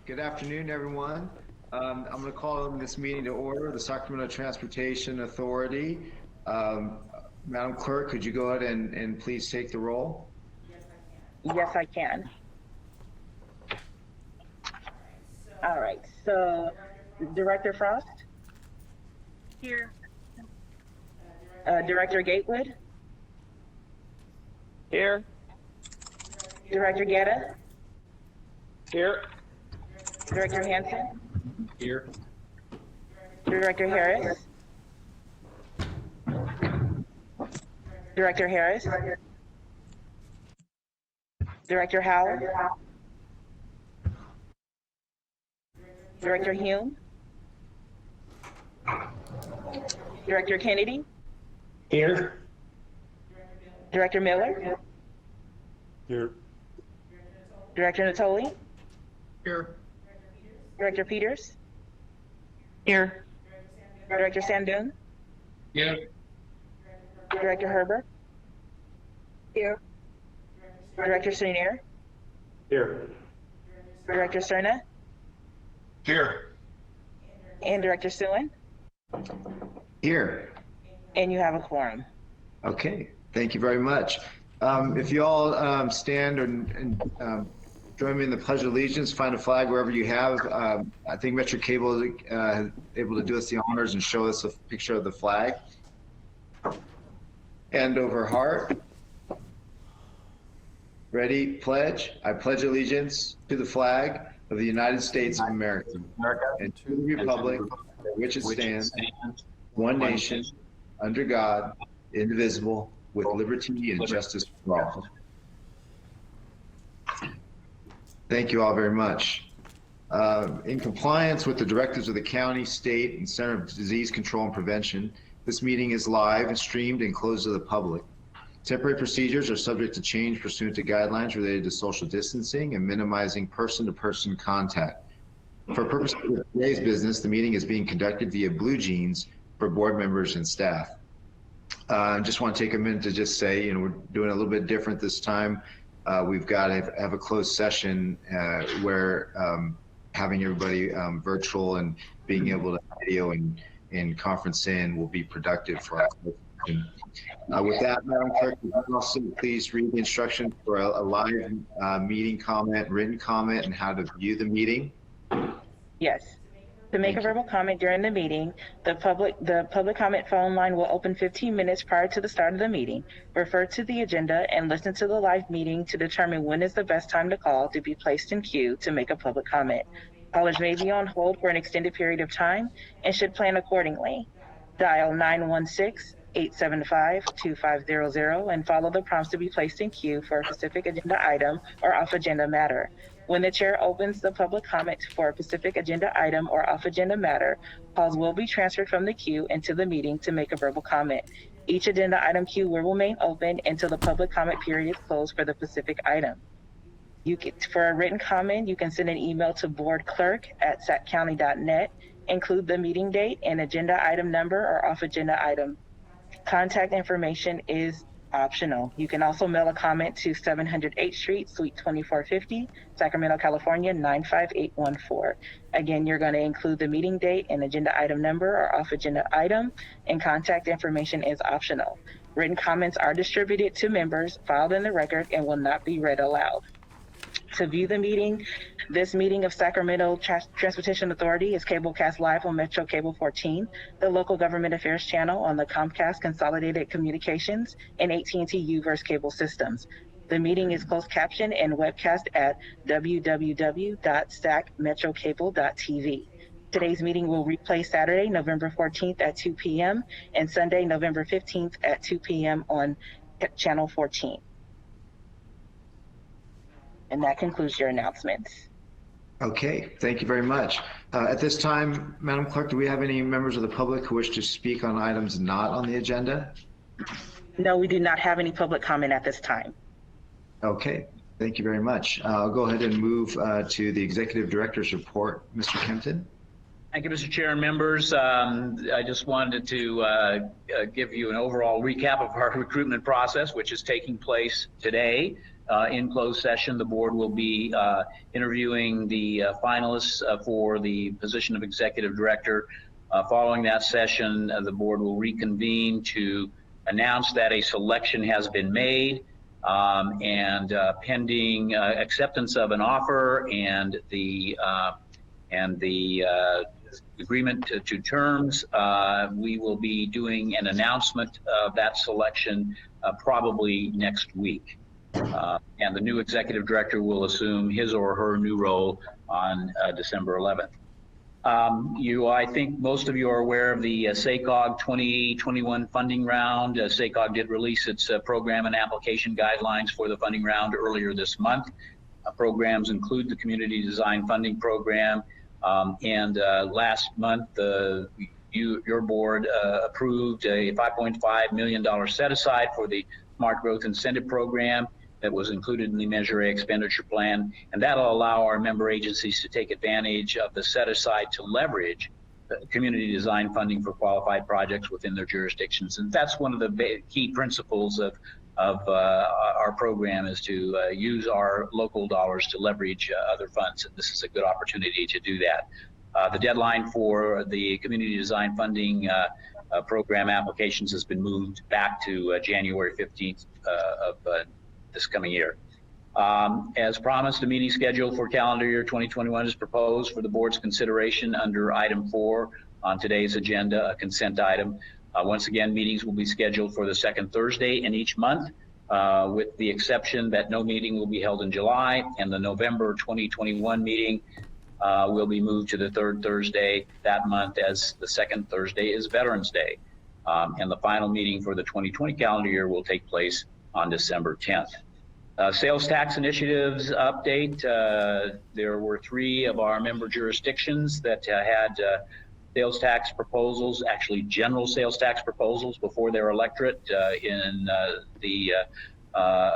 Good afternoon, everyone. I'm going to call this meeting to order, the Sacramento Transportation Authority. Madam Clerk, could you go ahead and please take the roll? Yes, I can. All right, so Director Frost? Here. Director Gatewood? Here. Director Guetta? Here. Director Hanson? Here. Director Harris? Director Harris? Director Howard? Director Hume? Director Kennedy? Here. Director Miller? Here. Director Natoli? Here. Director Peters? Here. Director Sandoon? Here. Director Herbert? Here. Director Senior? Here. Director Cerna? Here. And Director Suen? Here. And you have a quorum. Okay, thank you very much. If you all stand and join me in the Pledge of Allegiance, find a flag wherever you have. I think Metro Cable is able to do us the honors and show us a picture of the flag. Hand over heart. Ready, pledge. I pledge allegiance to the flag of the United States of America and to the republic for which it stands, one nation, under God, indivisible, with liberty and justice for all. Thank you all very much. In compliance with the directives of the county, state, and Center of Disease Control and Prevention, this meeting is live and streamed and closed to the public. Temporary procedures are subject to change pursuant to guidelines related to social distancing and minimizing person-to-person contact. For purposes of today's business, the meeting is being conducted via Blue Jeans for board members and staff. I just want to take a minute to just say, we're doing a little bit different this time. We've got to have a closed session where having everybody virtual and being able to video and conference in will be productive for us. With that, Madam Clerk, would you also please read the instructions for a live meeting comment, written comment, and how to view the meeting? Yes. To make a verbal comment during the meeting, the public comment phone line will open 15 minutes prior to the start of the meeting. Refer to the agenda and listen to the live meeting to determine when is the best time to call to be placed in queue to make a public comment. Callers may be on hold for an extended period of time and should plan accordingly. Dial 916-875-2500 and follow the prompts to be placed in queue for a specific agenda item or off-agenda matter. When the chair opens the public comment for a specific agenda item or off-agenda matter, calls will be transferred from the queue into the meeting to make a verbal comment. Each agenda item queue will remain open until the public comment period is closed for the specific item. For a written comment, you can send an email to boardclerk@saccounty.net. Include the meeting date and agenda item number or off-agenda item. Contact information is optional. You can also mail a comment to 700 8th Street, Suite 2450, Sacramento, California, 95814. Again, you're going to include the meeting date and agenda item number or off-agenda item, and contact information is optional. Written comments are distributed to members, filed in the record, and will not be read aloud. To view the meeting, this meeting of Sacramento Transportation Authority is cablecast live on Metro Cable 14, the local government affairs channel on the Comcast Consolidated Communications and AT&T Uverse cable systems. The meeting is closed captioned and webcast at www.sacmetrocable.tv. Today's meeting will replay Saturday, November 14th at 2 p.m. and Sunday, November 15th at 2 p.m. on Channel 14. And that concludes your announcements. Okay, thank you very much. At this time, Madam Clerk, do we have any members of the public who wish to speak on items not on the agenda? No, we do not have any public comment at this time. Okay, thank you very much. I'll go ahead and move to the Executive Director's report. Mr. Kempton? Thank you, Mr. Chair and members. I just wanted to give you an overall recap of our recruitment process, which is taking place today. in closed session, the board will be interviewing the finalists for the position of executive director. Following that session, the board will reconvene to announce that a selection has been made, and pending acceptance of an offer and the agreement to terms, we will be doing an announcement of that selection probably next week. And the new executive director will assume his or her new role on December 11th. I think most of you are aware of the Sacog 2021 funding round. Sacog did release its program and application guidelines for the funding round earlier this month. Programs include the Community Design Funding Program, and last month your board approved a $5.5 million set aside for the Smart Growth Incentive Program that was included in the Measure A expenditure plan, and that'll allow our member agencies to take advantage of the set aside to leverage community design funding for qualified projects within their jurisdictions. And that's one of the key principles of our program, is to use our local dollars to leverage other funds. And this is a good opportunity to do that. The deadline for the community design funding program applications has been moved back to January 15th of this coming year. As promised, a meeting schedule for calendar year 2021 is proposed for the board's consideration under item 4 on today's agenda, a consent item. Once again, meetings will be scheduled for the second Thursday in each month, with the exception that no meeting will be held in July, and the November 2021 meeting will be moved to the third Thursday that month, as the second Thursday is Veterans Day. And the final meeting for the 2020 calendar year will take place on December 10th. Sales tax initiatives update. There were 3 of our member jurisdictions that had sales tax proposals, actually general sales tax proposals, before their electorate in the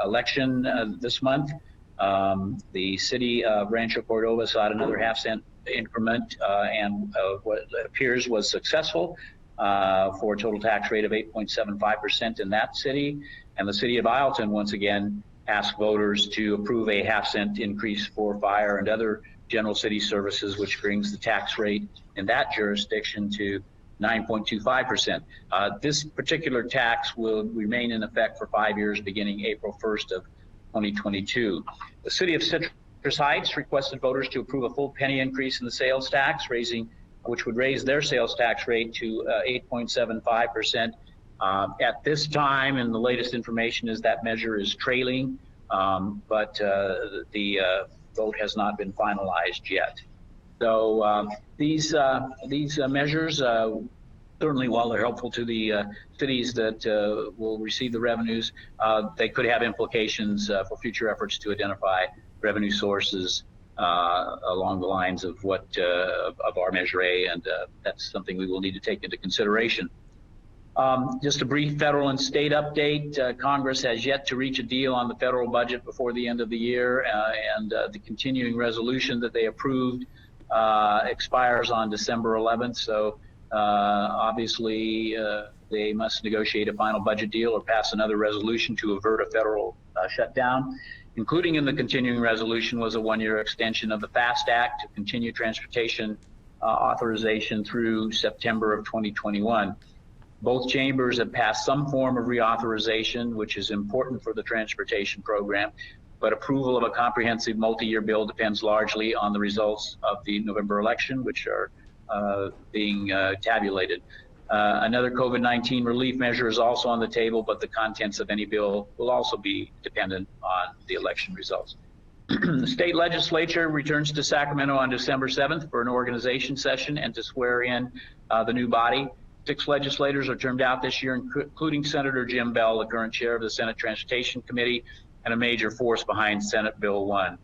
election this month. The city of Rancho Cordova sought another half-cent increment, and what appears was successful for a total tax rate of 8.75% in that city. And the city of Ileton once again asked voters to approve a half-cent increase for fire and other general city services, which brings the tax rate in that jurisdiction to 9.25%. This particular tax will remain in effect for 5 years, beginning April 1st of 2022. The city of Citrus Heights requested voters to approve a full penny increase in the sales tax, which would raise their sales tax rate to 8.75%. At this time, and the latest information is that measure is trailing, but the vote has not been finalized yet. So these measures, certainly while they're helpful to the cities that will receive the revenues, they could have implications for future efforts to identify revenue sources along the lines of what of our Measure A, and that's something we will need to take into consideration. Just a brief federal and state update. Congress has yet to reach a deal on the federal budget before the end of the year, and the continuing resolution that they approved expires on December 11th. So obviously they must negotiate a final budget deal or pass another resolution to avert a federal shutdown. Including in the continuing resolution was a 1-year extension of the FAST Act to continue transportation authorization through September of 2021. Both chambers have passed some form of reauthorization, which is important for the transportation program, but approval of a comprehensive multi-year bill depends largely on the results of the November election, which are being tabulated. Another COVID-19 relief measure is also on the table, but the contents of any bill will also be dependent on the election results. The state legislature returns to Sacramento on December 7th for an organization session and to swear in the new body. 6 legislators are termed out this year, including Senator Jim Bell, the current chair of the Senate Transportation Committee and a major force behind Senate Bill 1.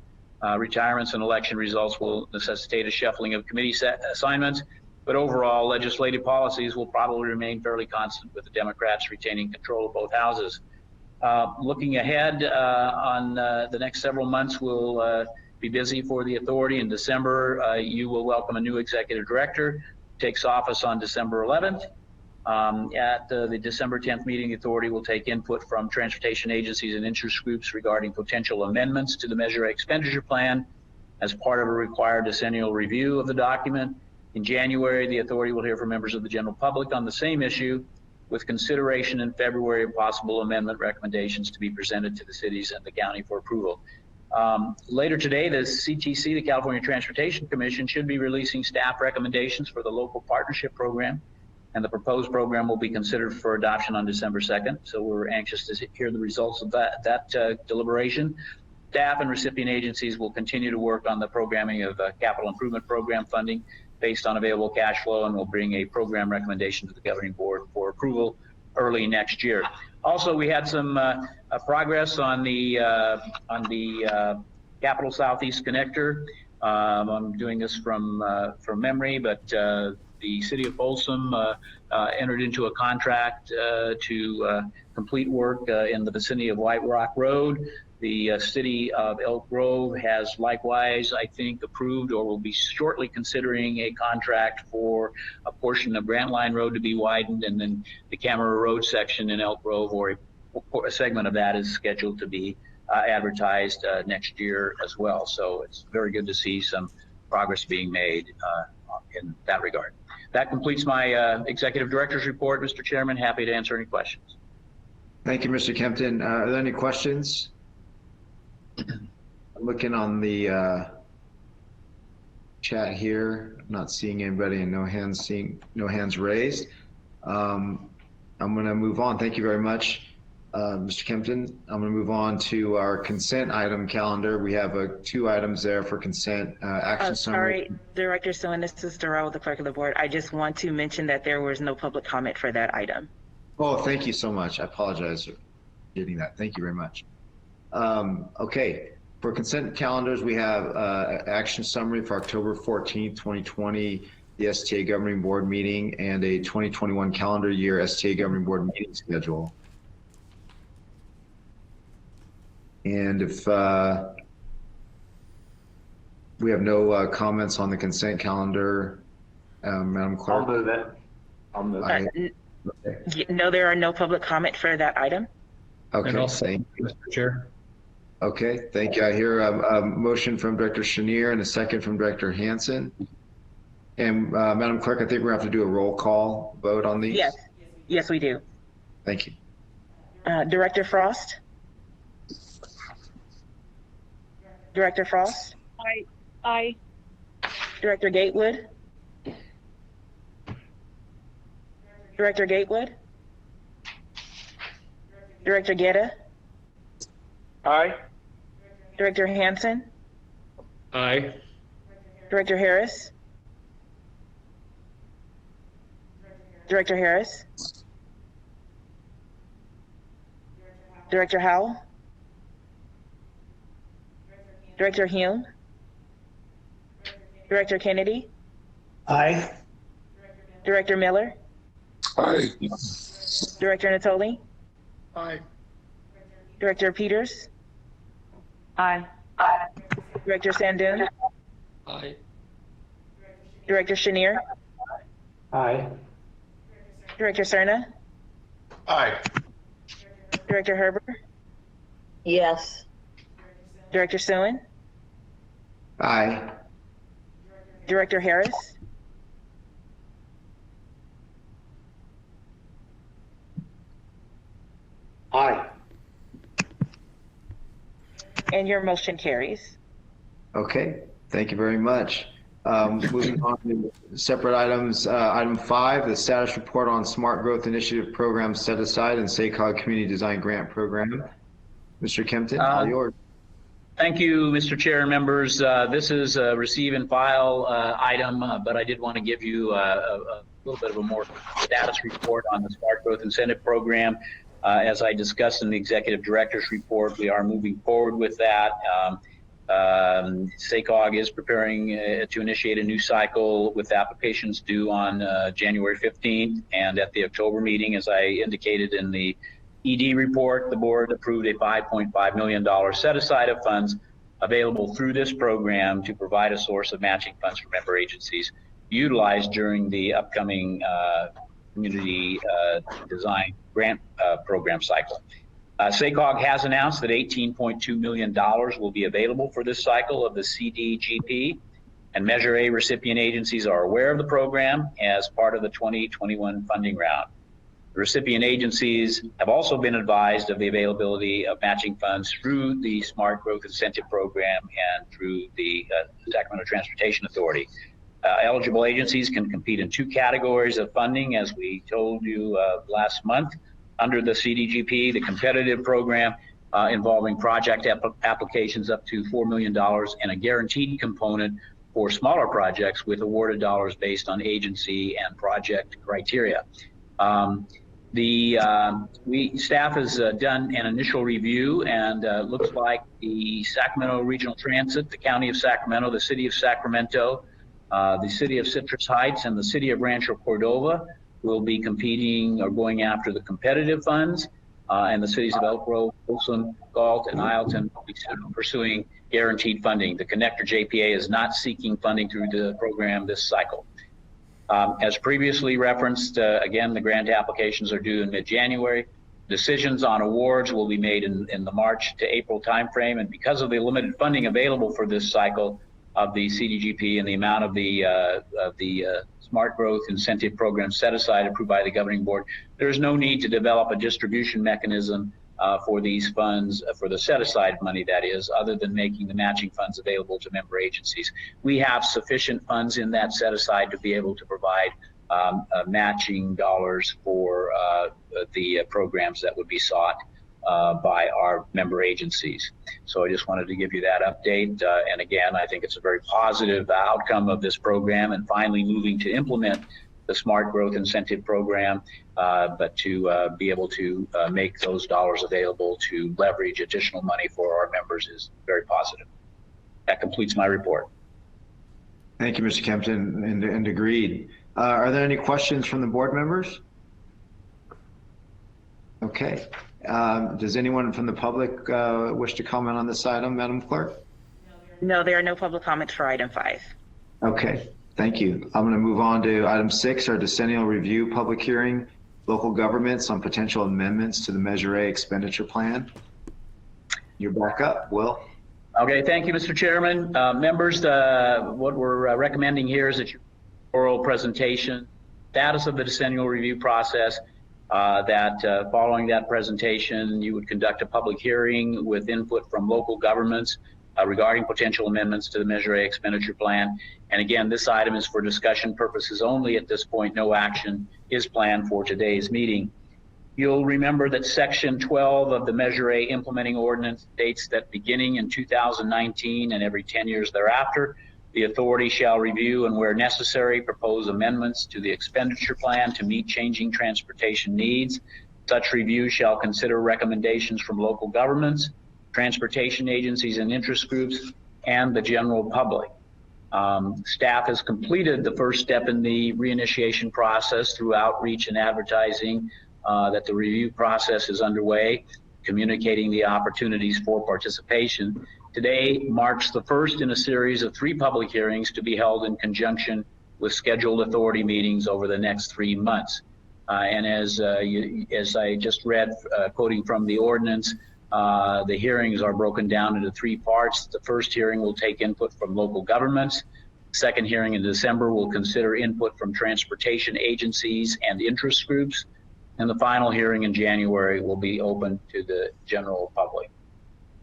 Retirements and election results will necessitate a shuffling of committee assignments, but overall legislative policies will probably remain fairly constant, with the Democrats retaining control of both houses. Looking ahead on the next several months, we'll be busy for the authority. In December, you will welcome a new executive director, takes office on December 11th. At the December 10th meeting, the authority will take input from transportation agencies and interest groups regarding potential amendments to the Measure A expenditure plan as part of a required decennial review of the document. In January, the authority will hear from members of the general public on the same issue, with consideration in February of possible amendment recommendations to be presented to the cities and the county for approval. Later today, the CTC, the California Transportation Commission, should be releasing staff recommendations for the local partnership program, and the proposed program will be considered for adoption on December 2nd. So we're anxious to hear the results of that deliberation. Staff and recipient agencies will continue to work on the programming of capital improvement program funding based on available cash flow, and will bring a program recommendation to the governing board for approval early next year. Also, we had some progress on the Capital Southeast Connector. I'm doing this from memory, but the city of Folsom entered into a contract to complete work in the vicinity of White Rock Road. The city of Elk Grove has likewise, I think, approved or will be shortly considering a contract for a portion of Grant Line Road to be widened, and then the Camera Road section in Elk Grove, or a segment of that, is scheduled to be advertised next year as well. So it's very good to see some progress being made in that regard. That completes my executive director's report, Mr. Chairman. Happy to answer any questions. Thank you, Mr. Kempton. Are there any questions? I'm looking on the chat here. I'm not seeing anybody, and no hands raised. I'm going to move on. Thank you very much, Mr. Kempton. I'm going to move on to our consent item calendar. We have 2 items there for consent action summary. Sorry, Director Suen, this is Darrell, the clerk of the board. I just want to mention that there was no public comment for that item. Oh, thank you so much. I apologize for getting that. Thank you very much. Okay, for consent calendars, we have action summary for October 14th, 2020, the STA Governing Board meeting, and a 2021 calendar year STA Governing Board meeting schedule. And if we have no comments on the consent calendar, Madam Clerk. I'll move it. I'll move it. Okay. No, there are no public comment for that item. Okay, thank you, Mr. Chair. Okay, thank you. I hear a motion from Director Chenier and a second from Director Hansen. And Madam Clerk, I think we're going to have to do a roll call vote on these. Yes, we do. Thank you. Director Frost? Director Frost? Aye. Aye. Director Gatewood? Director Gatewood? Director Guetta? Aye. Director Hansen? Aye. Director Harris? Director Harris? Director Howell? Director Hume? Director Kennedy? Aye. Director Miller? Aye. Director Natoli? Aye. Director Peters? Aye. Director Sandoon? Aye. Director Chenier? Aye. Director Cerna? Aye. Director Herber? Yes. Director Suen? Aye. Director Harris? Aye. And your motion carries. Okay, thank you very much. Moving on to separate items. Item 5, the status report on Smart Growth Initiative Program set aside and Sacog Community Design Grant Program. Mr. Kempton, all yours. Thank you, Mr. Chair and members. This is a receive and file item, but I did want to give you a little bit of a more status report on the Smart Growth Incentive Program. As I discussed in the Executive Director's report, we are moving forward with that. Sacog is preparing to initiate a new cycle with applications due on January 15th. And at the October meeting, as I indicated in the ED report, the board approved a $5.5 million set aside of funds available through this program to provide a source of matching funds for member agencies utilized during the upcoming community design grant program cycle. Sacog has announced that $18.2 million will be available for this cycle of the CDGP, and Measure A recipient agencies are aware of the program as part of the 2021 funding round. The recipient agencies have also been advised of the availability of matching funds through the Smart Growth Incentive Program and through the Sacramento Transportation Authority. Eligible agencies can compete in 2 categories of funding, as we told you last month. Under the CDGP, the competitive program involving project applications up to $4 million and a guaranteed component for smaller projects with awarded dollars based on agency and project criteria. Staff has done an initial review, and looks like the Sacramento Regional Transit, the County of Sacramento, the City of Sacramento, the City of Citrus Heights, and the City of Rancho Cordova will be competing or going after the competitive funds, and the cities of Elk Grove, Folsom, Galt, and Ileton will be pursuing guaranteed funding. The Connector JPA is not seeking funding through the program this cycle. As previously referenced, again, the grant applications are due in mid-January. Decisions on awards will be made in the March to April timeframe, and because of the limited funding available for this cycle of the CDGP and the amount of the Smart Growth Incentive Program set aside approved by the governing board, there is no need to develop a distribution mechanism for these funds, for the set-aside money, that is, other than making the matching funds available to member agencies. We have sufficient funds in that set-aside to be able to provide matching dollars for the programs that would be sought by our member agencies. So I just wanted to give you that update. And again, I think it's a very positive outcome of this program and finally moving to implement the Smart Growth Incentive Program, but to be able to make those dollars available to leverage additional money for our members is very positive. That completes my report. Thank you, Mr. Kempton, and agreed. Are there any questions from the board members? Okay. Does anyone from the public wish to comment on this item, Madam Clerk? No, there are no public comments for item 5. Okay, thank you. I'm going to move on to item 6, our decennial review public hearing, local governments on potential amendments to the Measure A expenditure plan. You're back up, Will. Okay, thank you, Mr. Chairman. Members, what we're recommending here is that your oral presentation, status of the decennial review process, that following that presentation, you would conduct a public hearing with input from local governments regarding potential amendments to the Measure A expenditure plan. And again, this item is for discussion purposes only at this point. No action is planned for today's meeting. You'll remember that Section 12 of the Measure A implementing ordinance states that beginning in 2019 and every 10 years thereafter, the authority shall review and where necessary propose amendments to the expenditure plan to meet changing transportation needs. Such review shall consider recommendations from local governments, transportation agencies and interest groups, and the general public. Staff has completed the first step in the reinitiation process through outreach and advertising that the review process is underway, communicating the opportunities for participation. Today marks the first in a series of 3 public hearings to be held in conjunction with scheduled authority meetings over the next 3 months. And as I just read, quoting from the ordinance, the hearings are broken down into 3 parts. The first hearing will take input from local governments. The second hearing in December will consider input from transportation agencies and interest groups. And the final hearing in January will be open to the general public.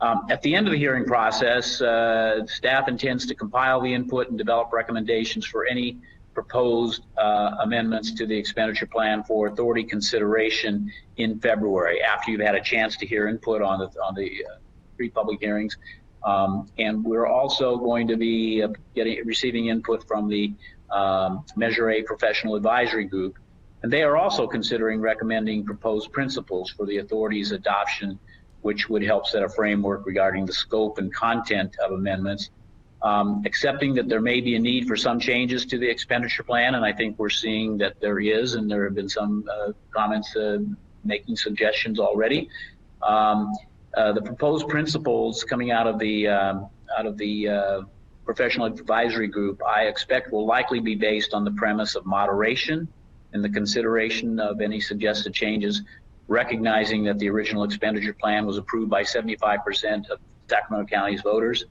At the end of the hearing process, staff intends to compile the input and develop recommendations for any proposed amendments to the expenditure plan for authority consideration in February, after you've had a chance to hear input on the 3 public hearings. And we're also going to be receiving input from the Measure A Professional Advisory Group. And they are also considering recommending proposed principles for the authority's adoption, which would help set a framework regarding the scope and content of amendments, accepting that there may be a need for some changes to the expenditure plan. And I think we're seeing that there is, and there have been some comments making suggestions already. The proposed principles coming out of the Professional Advisory Group, I expect will likely be based on the premise of moderation in the consideration of any suggested changes, recognizing that the original expenditure plan was approved by 75% of Sacramento County's voters,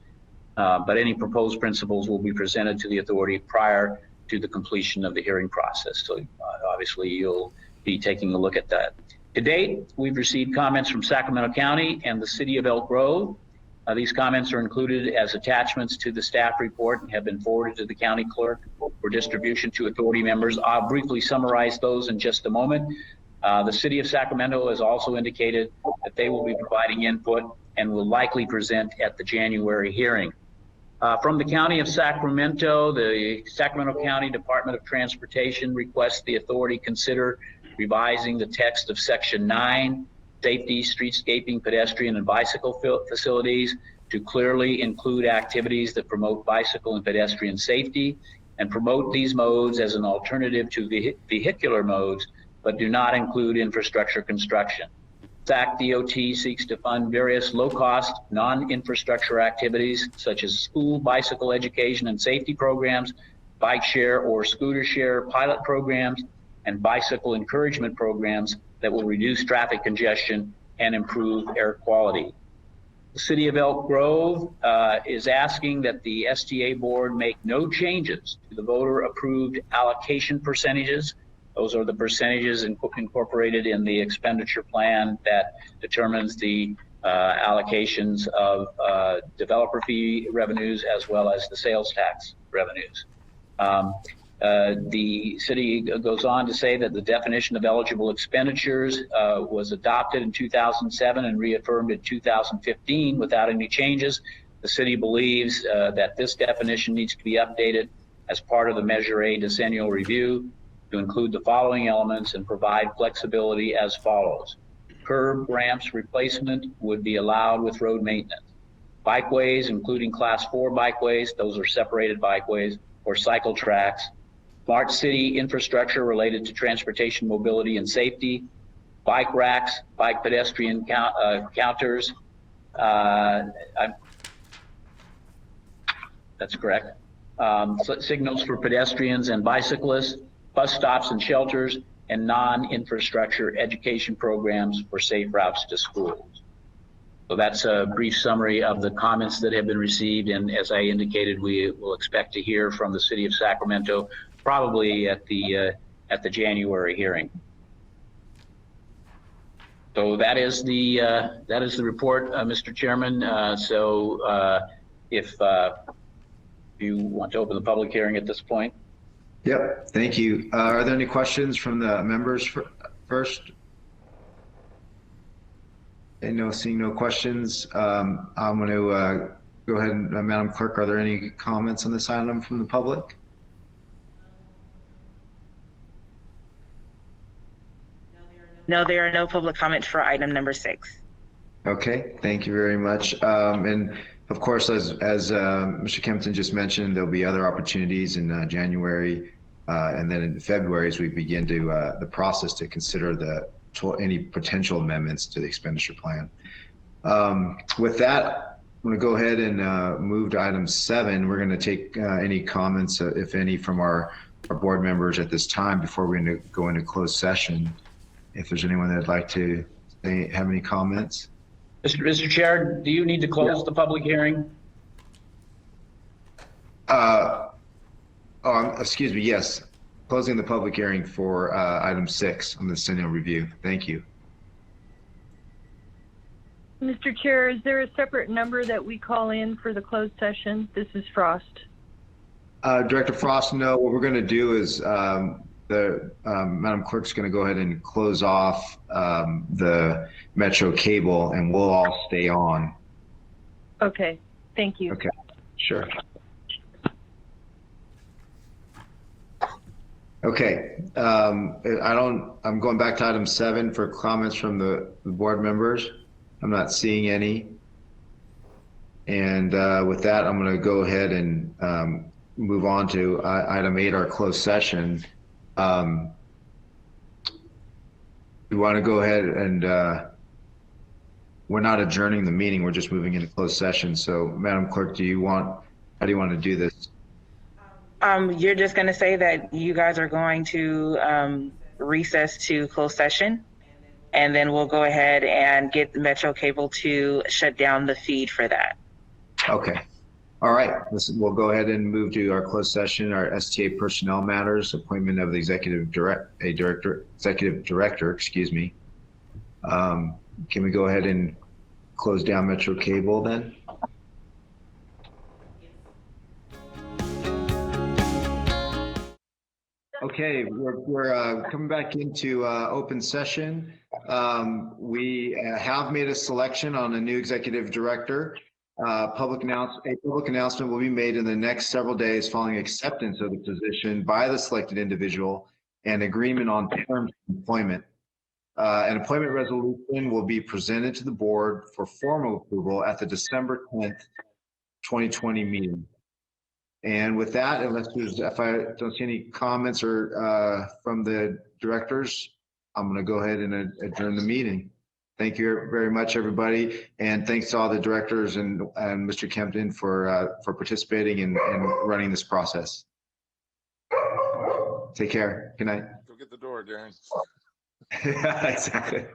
but any proposed principles will be presented to the authority prior to the completion of the hearing process. So obviously you'll be taking a look at that. To date, we've received comments from Sacramento County and the City of Elk Grove. These comments are included as attachments to the staff report and have been forwarded to the county clerk for distribution to authority members. I'll briefly summarize those in just a moment. The City of Sacramento has also indicated that they will be providing input and will likely present at the January hearing. From the County of Sacramento, the Sacramento County Department of Transportation requests the authority consider revising the text of Section 9, Safety, Streetscaping, Pedestrian, and Bicycle Facilities to clearly include activities that promote bicycle and pedestrian safety and promote these modes as an alternative to vehicular modes, but do not include infrastructure construction. SAC DOT seeks to fund various low-cost, non-infrastructure activities such as school bicycle education and safety programs, bike share or scooter share pilot programs, and bicycle encouragement programs that will reduce traffic congestion and improve air quality. The City of Elk Grove is asking that the STA board make no changes to the voter-approved allocation percentages. Those are the percentages incorporated in the expenditure plan that determines the allocations of developer fee revenues as well as the sales tax revenues. The city goes on to say that the definition of eligible expenditures was adopted in 2007 and reaffirmed in 2015 without any changes. The city believes that this definition needs to be updated as part of the Measure A decennial review to include the following elements and provide flexibility as follows. Curb ramps replacement would be allowed with road maintenance. Bikeways, including Class 4 bikeways, those are separated bikeways, or cycle tracks. Smart city infrastructure related to transportation, mobility, and safety. Bike racks, bike pedestrian counters. That's correct. Signals for pedestrians and bicyclists, bus stops and shelters, and non-infrastructure education programs for safe routes to schools. So that's a brief summary of the comments that have been received. And as I indicated, we will expect to hear from the City of Sacramento probably at the January hearing. So that is the report, Mr. Chairman. If you want to open the public hearing at this point. Yep, thank you. Are there any questions from the members first? And seeing no questions, I'm going to go ahead and, Madam Clerk, are there any comments on this item from the public? No, there are no public comments for item number 6. Okay, thank you very much. And of course, as Mr. Kempton just mentioned, there'll be other opportunities in January and then in February as we begin to the process to consider any potential amendments to the expenditure plan. With that, I'm going to go ahead and move to item 7. We're going to take any comments, if any, from our board members at this time before we go into closed session. If there's anyone that'd like to have any comments. Mr. Chair, do you need to close the public hearing? Excuse me, yes. Closing the public hearing for item 6 on the decennial review. Thank you. Mr. Chair, is there a separate number that we call in for the closed session? This is Frost. Director Frost, no, what we're going to do is Madam Clerk's going to go ahead and close off the Metro cable and we'll all stay on. Okay, thank you. Okay, sure. Okay, I'm going back to item 7 for comments from the board members. I'm not seeing any. And with that, I'm going to go ahead and move on to item 8, our closed session. We want to go ahead and we're not adjourning the meeting. We're just moving into closed session. So Madam Clerk, how do you want to do this? You're just going to say that you guys are going to recess to closed session, and then we'll go ahead and get Metro Cable to shut down the feed for that. Okay. All right. We'll go ahead and move to our closed session, our STA personnel matters, appointment of the executive director, excuse me. Can we go ahead and close down Metro Cable then? Okay, we're coming back into open session. We have made a selection on a new executive director. A public announcement will be made in the next several days following acceptance of the position by the selected individual and agreement on terms of employment. An appointment resolution will be presented to the board for formal approval at the December 10th, 2020 meeting. And with that, if I don't see any comments or from the directors, I'm going to go ahead and adjourn the meeting. Thank you very much, everybody, and thanks to all the directors and Mr. Kempton for participating and running this process. Take care. Good night. Go get the door, Darren. Exactly.